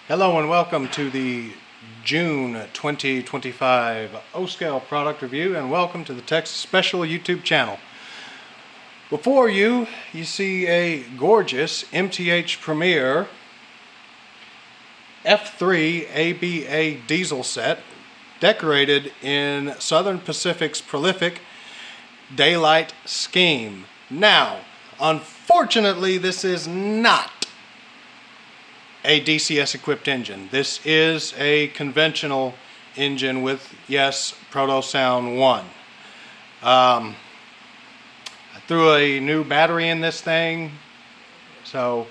Hello and welcome to the June 2025 O-Scale product review, and welcome to the TexLa special YouTube channel. Before you see a gorgeous MTH Premier F3 ABA diesel set decorated in Southern Pacific's prolific daylight scheme. Now, unfortunately, this is not a DCS equipped engine. This is a conventional engine with, yes, Proto Sound 1. I threw a new battery in this thing, so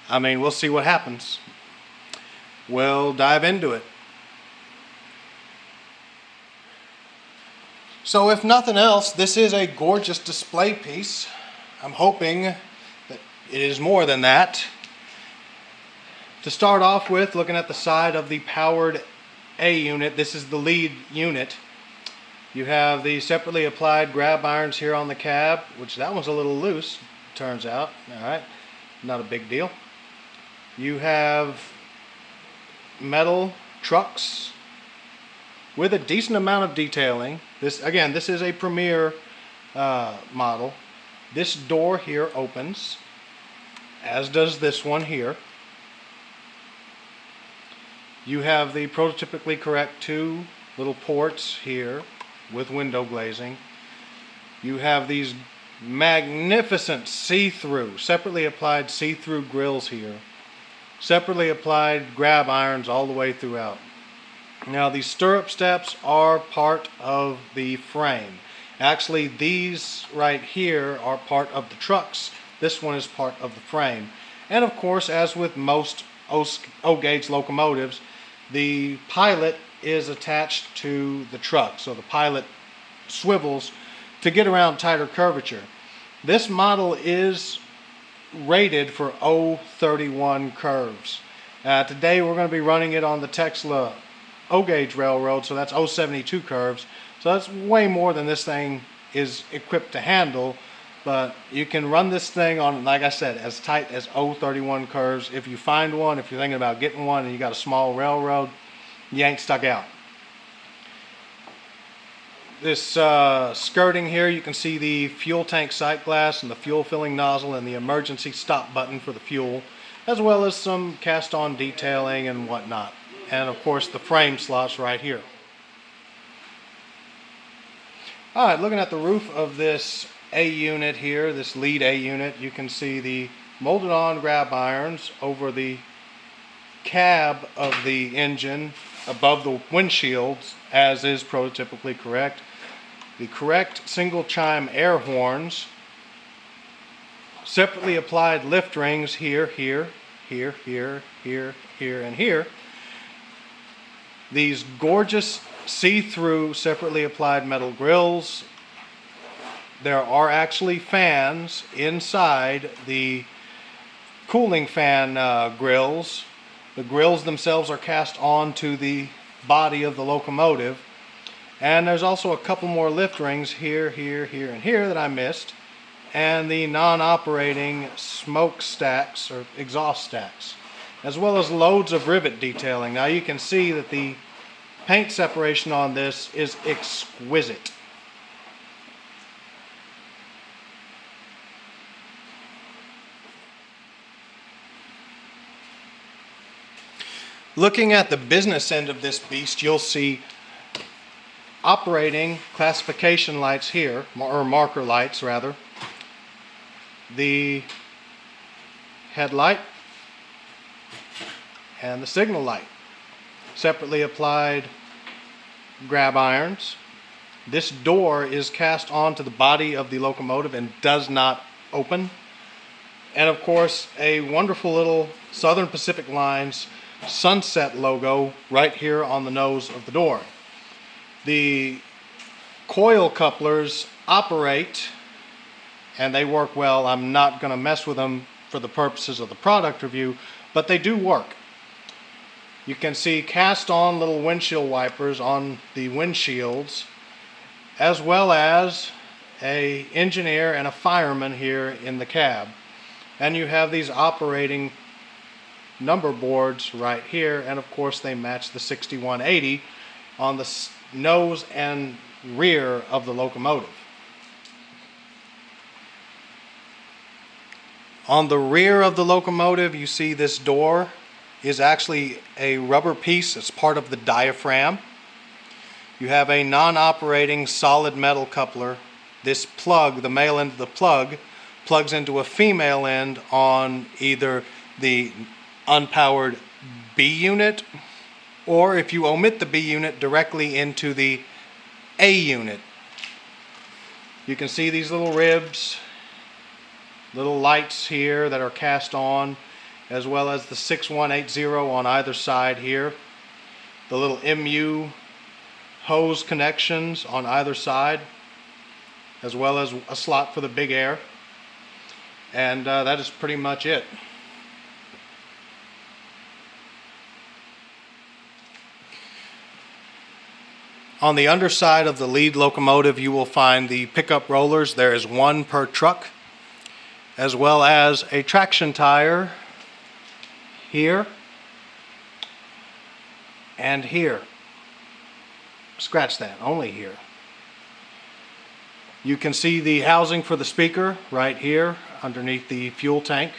I mean, we'll see what happens. We'll dive into it. So if nothing else, this is a gorgeous display piece. I'm hoping that it is more than that. To start off with, looking at the side of the powered A unit, this is the lead unit. You have the separately applied grab irons here on the cab, which that one's a little loose, turns out. Alright, not a big deal. You have metal trucks with a decent amount of detailing. This is a Premier model. This door here opens, as does this one here. You have the prototypically correct two little ports here with window glazing. You have these magnificent see-through, separately applied see-through grills here. Separately applied grab irons all the way throughout. Now these stirrup steps are part of the frame. Actually, these right here are part of the trucks. This one is part of the frame. And of course, as with most O-gauge locomotives, the pilot is attached to the truck, so the pilot swivels to get around tighter curvature. This model is rated for 031 curves. Today we're going to be running it on the TexLa O-gauge railroad, so that's 072 curves. So that's way more than this thing is equipped to handle. But you can run this thing on, like I said, as tight as 031 curves. If you find one, if you're thinking about getting one and you got a small railroad, you ain't stuck out. This skirting here, you can see the fuel tank sight glass and the fuel filling nozzle and the emergency stop button for the fuel, as well as some cast-on detailing and whatnot. And of course the frame slots right here. Alright, looking at the roof of this A unit here, this lead A unit, you can see the molded on grab irons over the cab of the engine above the windshields, as is prototypically correct. The correct single chime air horns, separately applied lift rings here, here, here, here, here, here, and here. These gorgeous see-through separately applied metal grills. There are actually fans inside the cooling fan grills. The grills themselves are cast onto the body of the locomotive. And there's also a couple more lift rings here, here, here, and here that I missed. And the non-operating smoke stacks or exhaust stacks, as well as loads of rivet detailing. Now you can see that the paint separation on this is exquisite. Looking at the business end of this beast, you'll see operating classification lights here, or marker lights rather. The headlight and the signal light. Separately applied grab irons. This door is cast onto the body of the locomotive and does not open. And of course, a wonderful little Southern Pacific Lines sunset logo right here on the nose of the door. The coil couplers operate and they work well. I'm not going to mess with them for the purposes of the product review, but they do work. You can see cast on little windshield wipers on the windshields, as well as an engineer and a fireman here in the cab. And you have these operating number boards right here, and of course they match the 6180 on the nose and rear of the locomotive. On the rear of the locomotive, you see this door is actually a rubber piece. It's part of the diaphragm. You have a non-operating solid metal coupler. This plug, the male end of the plug, plugs into a female end on either the unpowered B unit, or if you omit the B unit, directly into the A unit. You can see these little ribs, little lights here that are cast on, as well as the 6180 on either side here. The little MU hose connections on either side, as well as a slot for the big air. And that is pretty much it. On the underside of the lead locomotive, you will find the pickup rollers. There is one per truck, as well as a traction tire here and here. Scratch that, only here. You can see the housing for the speaker right here underneath the fuel tank.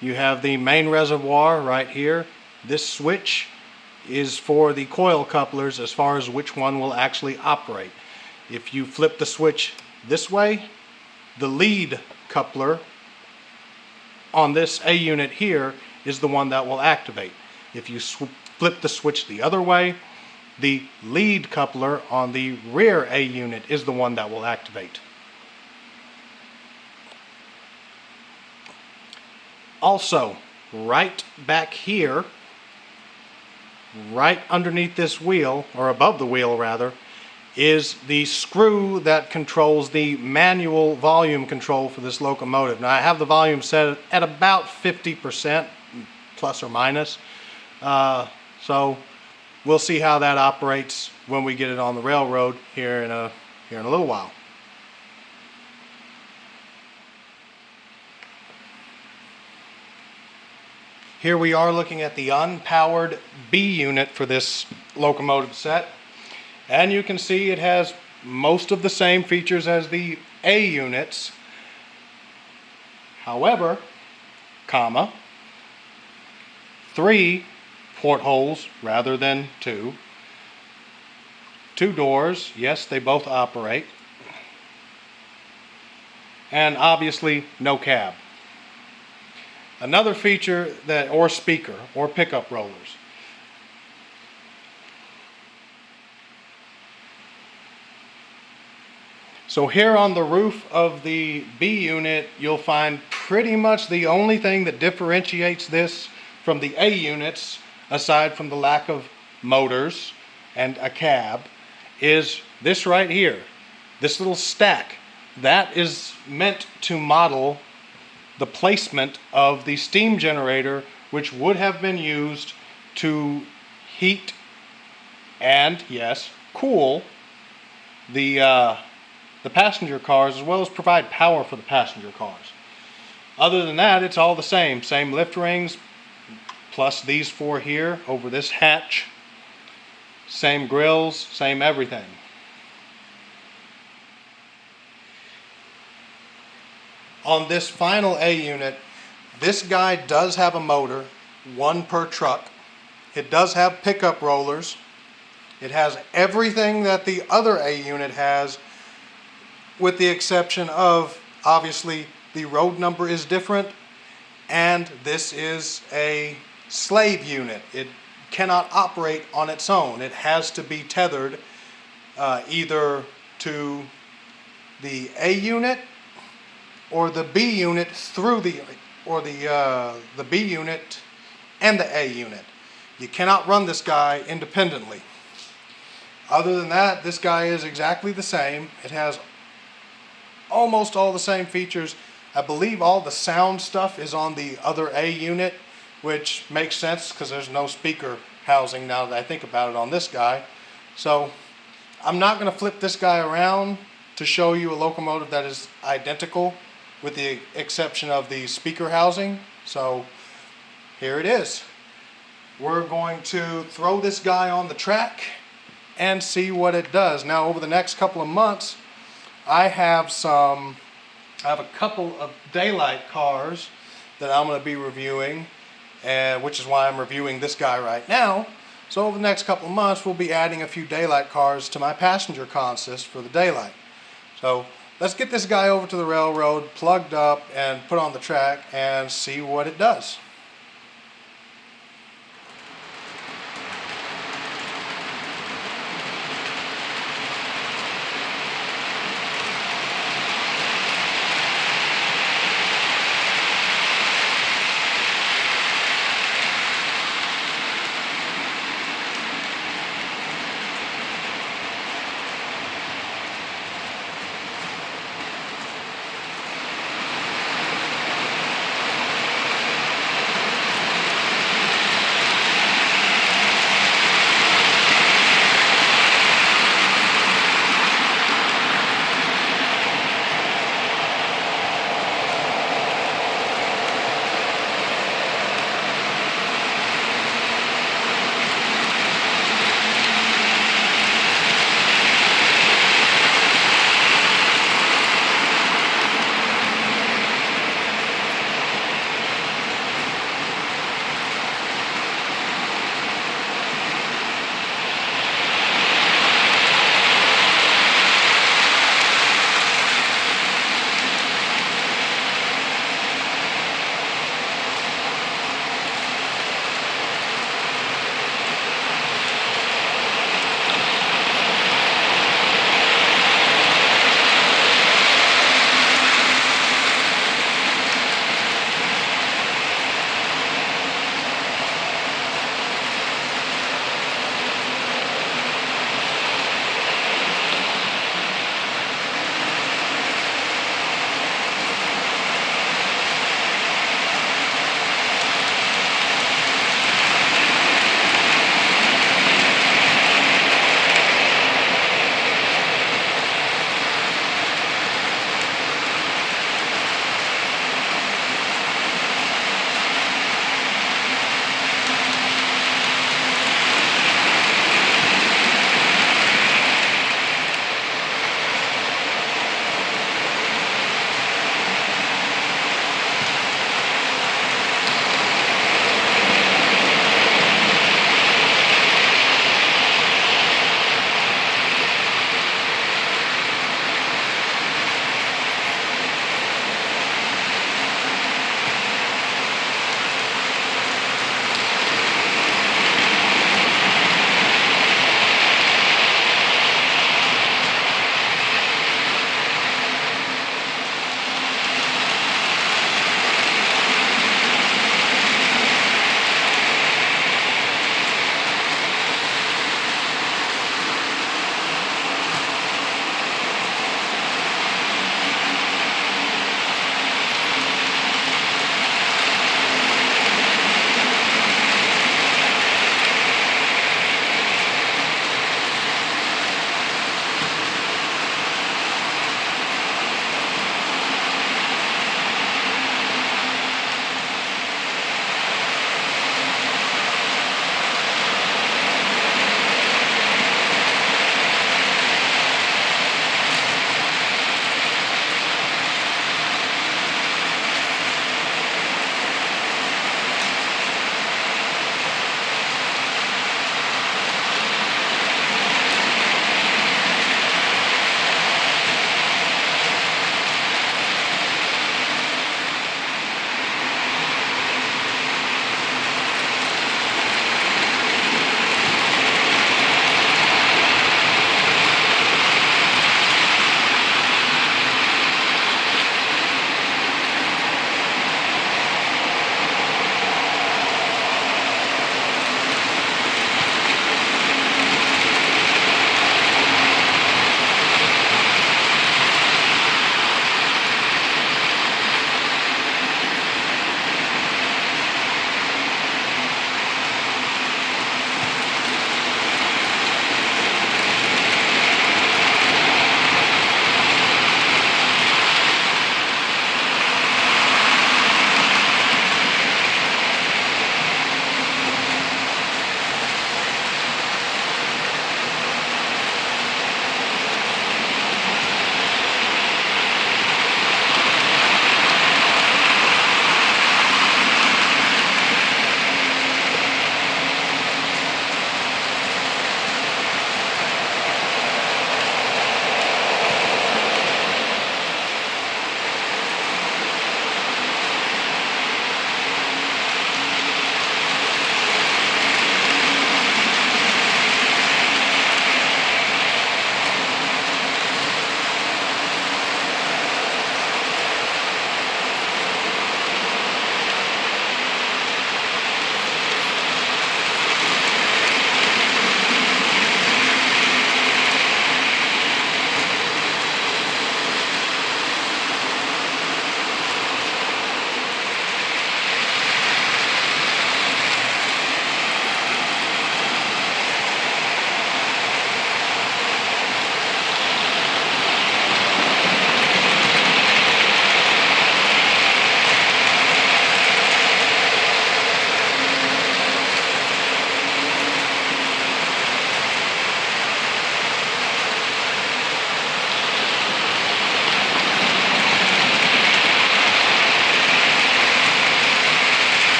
You have the main reservoir right here. This switch is for the coil couplers as far as which one will actually operate. If you flip the switch this way, the lead coupler on this A unit here is the one that will activate. If you flip the switch the other way, the lead coupler on the rear A unit is the one that will activate. Also, right back here, right underneath this wheel, or above the wheel rather, is the screw that controls the manual volume control for this locomotive. Now I have the volume set at about 50%, plus or minus. So we'll see how that operates when we get it on the railroad here in a little while. Here we are looking at the unpowered B unit for this locomotive set, and you can see it has most of the same features as the A units. However, 3 portholes rather than 2. 2 doors, yes, they both operate. And obviously no cab. Another feature or speaker or pickup rollers. So here on the roof of the B unit, you'll find pretty much the only thing that differentiates this from the A units, aside from the lack of motors and a cab, is this right here. This little stack. That is meant to model the placement of the steam generator, which would have been used to heat and, yes, cool the passenger cars, as well as provide power for the passenger cars. Other than that, it's all the same. Same lift rings, plus these 4 here over this hatch. Same grills, same everything. On this final A unit, this guy does have a motor, 1 per truck. It does have pickup rollers. It has everything that the other A unit has, with the exception of, obviously, the road number is different, and this is a slave unit. It cannot operate on its own. It has to be tethered either to the A unit or the B unit through the B unit and the A unit. You cannot run this guy independently. Other than that, this guy is exactly the same. It has almost all the same features. I believe all the sound stuff is on the other A unit, which makes sense because there's no speaker housing now that I think about it on this guy. So I'm not going to flip this guy around to show you a locomotive that is identical, with the exception of the speaker housing. So here it is. We're going to throw this guy on the track and see what it does. Now, over the next couple of months, I have a couple of daylight cars that I'm going to be reviewing, which is why I'm reviewing this guy right now. So over the next couple of months, we'll be adding a few daylight cars to my passenger consist for the daylight. So let's get this guy over to the railroad, plugged up, and put on the track and see what it does.